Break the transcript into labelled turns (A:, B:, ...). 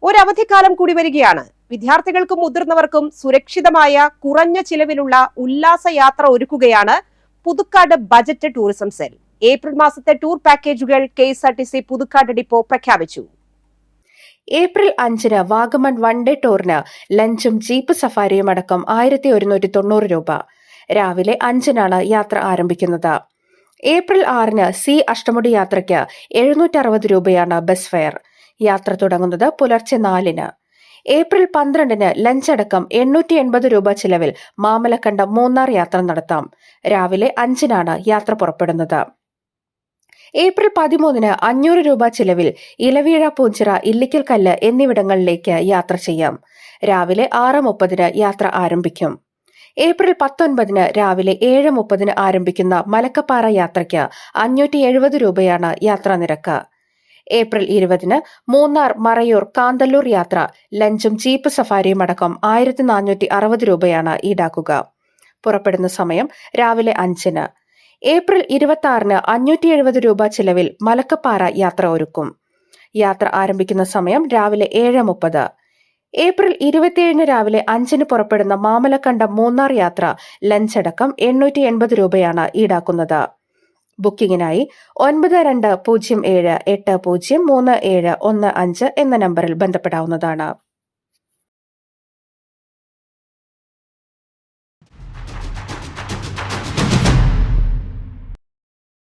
A: ഒരവധിക്കാലം കൂടി വരികയാണ്. വിദ്യാർത്ഥികൾക്കും മുതിർന്നവർക്കും സുരക്ഷിതമായ കുറഞ്ഞ ചിലവിലുള്ള ഉല്ലാസയാത്ര ഒരുക്കുകയാണ് Puthukkad budget tourism cell. April മാസത്തെ ടൂർ പാക്കേജുകൾ KSRTC പുതുക്കാട് ഡിപ്പോ പ്രഖ്യാപിച്ചു.
B: ഏപ്രിൽ 5 വാഗമൺ വൺ ഡേ ടൂറിന് ലഞ്ചും ജീപ്പ് സഫാരിയും അടക്കം 1190 രൂപ. രാവിലെ 5 യാത്ര ആരംഭിക്കുന്നത്. ഏപ്രിൽ 6 സി അഷ്ടമുടി യാത്രയ്ക്ക് 760 രൂപയാണ് ബസ് ഫെയർ. യാത്ര തുടങ്ങുന്നത് പുലർച്ചെ 4. ഏപ്രിൽ 12 ലഞ്ച് അടക്കം 880 രൂപ ചിലവിൽ മാമലക്കണ്ട മൂന്നാർ യാത്ര നടത്താം. രാവിലെ 5 യാത്ര പുറപ്പെടുന്നത്. ഏപ്രിൽ 13 500 രൂപ ചിലവിൽ ഇലവീഴ, പൂഞ്ചിറ, ഇല്ലിക്കൽ കല്ല് എന്നിവിടങ്ങളിലേക്ക് യാത്ര ചെയ്യാം. രാവിലെ 6:30 യാത്ര ആരംഭിക്കും. ഏപ്രിൽ 19 രാവിലെ 7:30 ആരംഭിക്കുന്ന മലക്കപ്പാറ യാത്രയ്ക്ക് 570 രൂപയാണ് യാത്രാ നിരക്ക്. ഏപ്രിൽ 20 മൂന്നാർ, മറയൂർ, കാന്തല്ലൂർ യാത്ര ലഞ്ചും ജീപ്പ് സഫാരിയും അടക്കം 1460 രൂപയാണ് ഈടാക്കുക. പുറപ്പെടുന്ന സമയം രാവിലെ 5. ഏപ്രിൽ 26 570 രൂപ ചിലവിൽ മലക്കപ്പാറ യാത്ര ഒരുക്കും. യാത്ര ആരംഭിക്കുന്ന സമയം രാവിലെ 7:30. ഏപ്രിൽ 27 രാവിലെ 5 പുറപ്പെടുന്ന മാമലക്കണ്ട മൂന്നാർ യാത്ര ലഞ്ച് അടക്കം 880 രൂപയാണ് ഈടാക്കുന്നത്. ബുക്കിംഗിനായി 9207803715 എന്ന നമ്പറിൽ ബന്ധപ്പെടാവുന്നതാണ്.